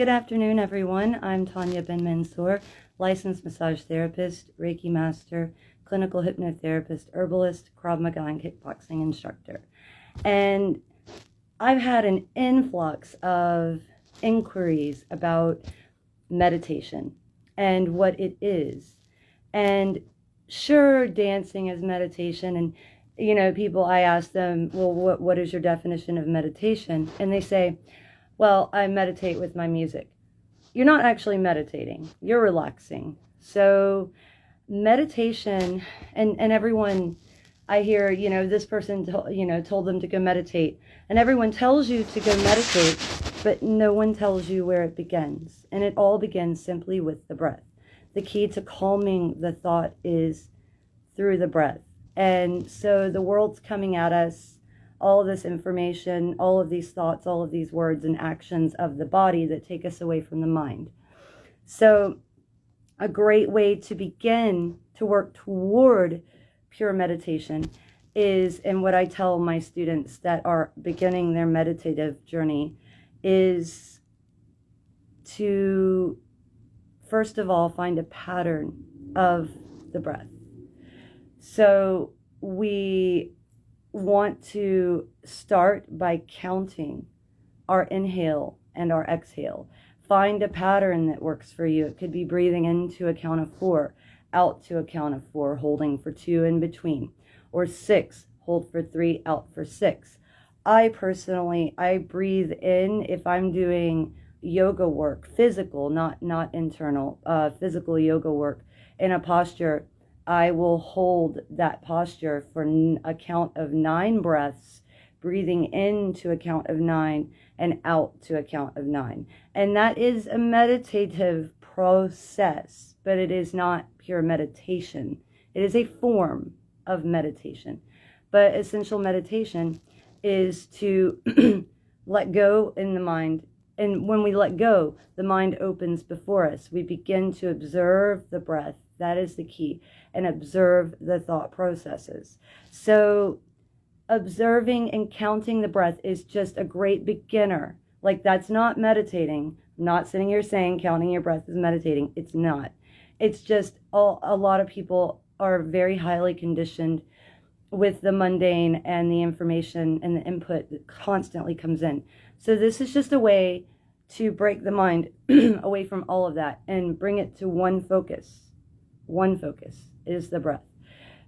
Good afternoon, everyone. I'm Tanya Ben Mansour, licensed massage therapist, Reiki master, clinical hypnotherapist, herbalist, Krav Maga, and kickboxing instructor. And I've had an influx of inquiries about meditation and what it is. And sure, dancing is meditation. And, people, I ask them, well, what is your definition of meditation? And they say, well, I meditate with my music. You're not actually meditating. You're relaxing. So meditation, and everyone, I hear, this person, told them to go meditate. And everyone tells you to go meditate, but no one tells you where it begins. And it all begins simply with the breath. The key to calming the thought is through the breath. And so the world's coming at us, all of this information, all of these thoughts, all of these words and actions of the body that take us away from the mind. So a great way to begin to work toward pure meditation is, and what I tell my students that are beginning their meditative journey, is to, first of all, find a pattern of the breath. So we want to start by counting our inhale and our exhale. Find a pattern that works for you. It could be breathing in to a count of 4, out to a count of 4, holding for 2 in between, or 6, hold for 3, out for 6. I breathe in if I'm doing yoga work, physical, not internal, physical yoga work in a posture. I will hold that posture for a count of 9 breaths, breathing in to a count of 9 and out to a count of 9. And that is a meditative process, but it is not pure meditation. It is a form of meditation. But essential meditation is to let go in the mind. And when we let go, the mind opens before us. We begin to observe the breath. That is the key. And observe the thought processes. So observing and counting the breath is just a great beginner. Like, that's not meditating. I'm not sitting here saying counting your breath is meditating. It's not. It's just a lot of people are very highly conditioned with the mundane and the information and the input that constantly comes in. So this is just a way to break the mind away from all of that and bring it to one focus. One focus is the breath.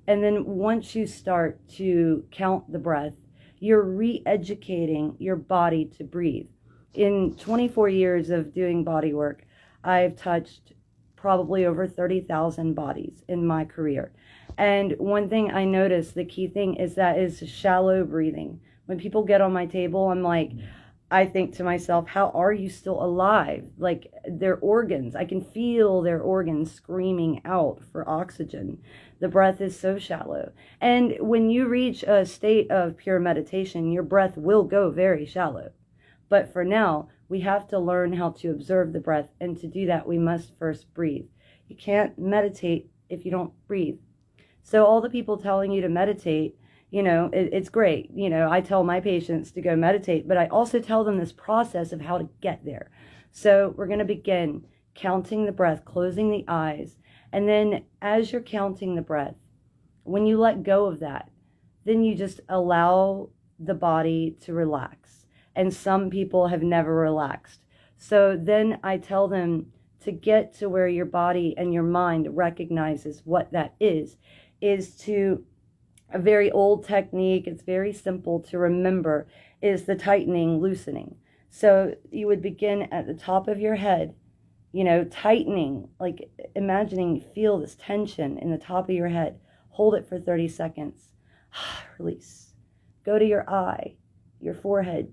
And then once you start to count the breath, you're re-educating your body to breathe. In 24 years of doing body work, I've touched probably over 30,000 bodies in my career. And one thing I noticed, the key thing is shallow breathing. When people get on my table, I think to myself, how are you still alive? Like, their organs, I can feel their organs screaming out for oxygen. The breath is so shallow. And when you reach a state of pure meditation, your breath will go very shallow. But for now, we have to learn how to observe the breath. And to do that, we must first breathe. You can't meditate if you don't breathe. So all the people telling you to meditate, it's great. I tell my patients to go meditate, but I also tell them this process of how to get there. So we're going to begin counting the breath, closing the eyes. And then as you're counting the breath, when you let go of that, then you just allow the body to relax. And some people have never relaxed. So then I tell them to get to where your body and your mind recognizes what that is to a very old technique. It's very simple to remember, is the tightening, loosening. So you would begin at the top of your head, tightening, like imagining, feel this tension in the top of your head. Hold it for 30 seconds. Release. Go to your eye, your forehead.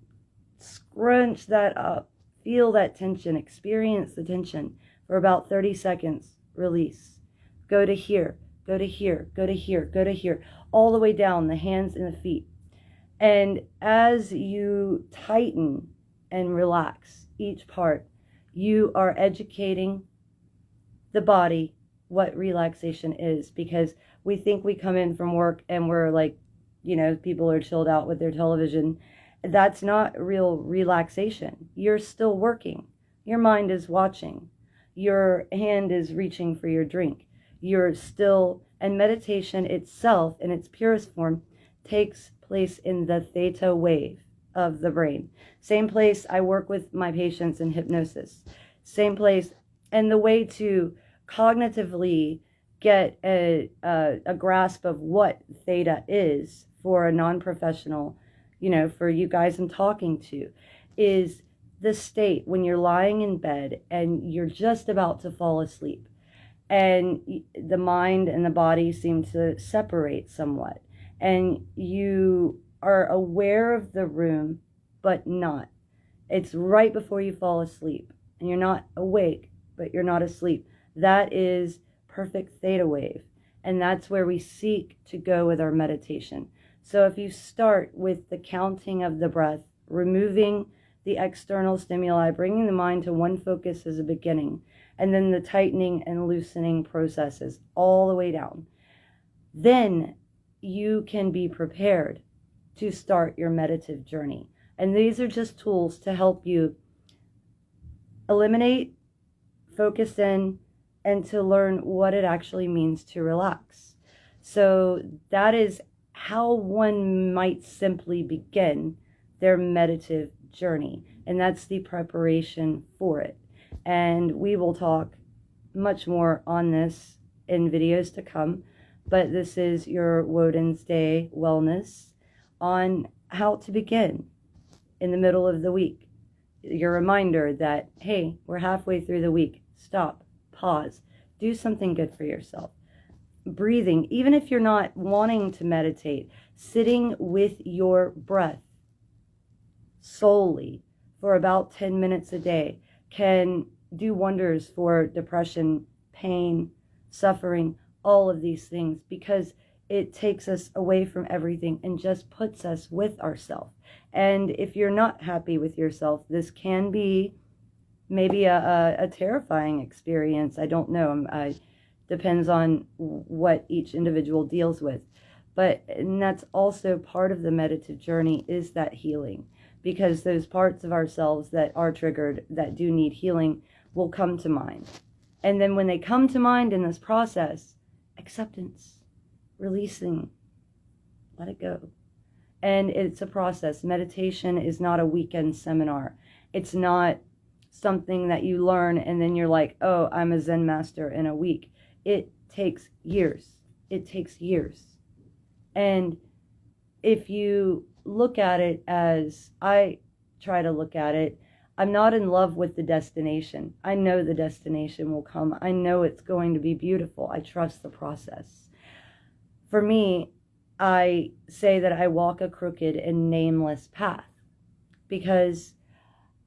Scrunch that up. Feel that tension. Experience the tension for about 30 seconds. Release. Go to here. Go to here, go to here, go to here, all the way down, the hands and the feet. And as you tighten and relax each part, you are educating the body what relaxation is, because we think we come in from work and we're like, people are chilled out with their television. That's not real relaxation. You're still working. Your mind is watching. Your hand is reaching for your drink. You're still, and meditation itself in its purest form takes place in the theta wave of the brain. Same place I work with my patients in hypnosis. Same place. And the way to cognitively get a grasp of what theta is for a non-professional, for you guys I'm talking to, is the state when you're lying in bed and you're just about to fall asleep and the mind and the body seem to separate somewhat, and you are aware of the room but not. It's right before you fall asleep and you're not awake but you're not asleep. That is perfect theta wave, and that's where we seek to go with our meditation. So if you start with the counting of the breath, removing the external stimuli, bringing the mind to one focus as a beginning, and then the tightening and loosening processes all the way down, then you can be prepared to start your meditative journey. And these are just tools to help you eliminate, focus in, and to learn what it actually means to relax. So that is how one might simply begin their meditative journey, and that's the preparation for it. And we will talk much more on this in videos to come, but this is your Woden's Day Wellness on how to begin in the middle of the week. Your reminder that, hey, we're halfway through the week. Stop, pause, do something good for yourself. Breathing, even if you're not wanting to meditate, sitting with your breath solely for about 10 minutes a day can do wonders for depression, pain, suffering, all of these things, because it takes us away from everything and just puts us with ourselves. And if you're not happy with yourself, this can be maybe a terrifying experience. I don't know. Depends on what each individual deals with. And that's also part of the meditative journey, is that healing. Because those parts of ourselves that are triggered, that do need healing, will come to mind. And then when they come to mind in this process, acceptance, releasing, let it go. And it's a process. Meditation is not a weekend seminar. It's not something that you learn and then you're like, oh, I'm a Zen master in a week. It takes years. It takes years. And if you look at it as I try to look at it, I'm not in love with the destination. I know the destination will come. I know it's going to be beautiful. I trust the process. For me, I say that I walk a crooked and nameless path because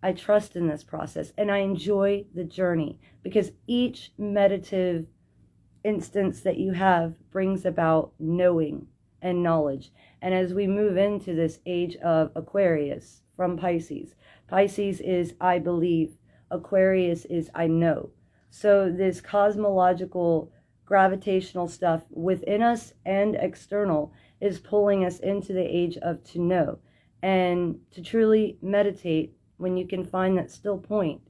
I trust in this process and I enjoy the journey, because each meditative instance that you have brings about knowing and knowledge. And as we move into this age of Aquarius from Pisces, Pisces is I believe, Aquarius is I know. So this cosmological gravitational stuff within us and external is pulling us into the age of to know, and to truly meditate when you can find that still point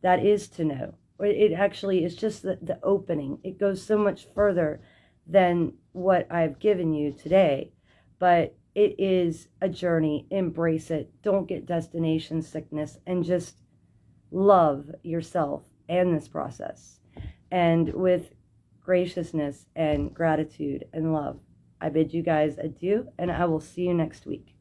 that is to know. It actually is just the opening. It goes so much further than what I've given you today, but it is a journey. Embrace it. Don't get destination sickness, and just love yourself and this process. And with graciousness and gratitude and love, I bid you guys adieu, and I will see you next week.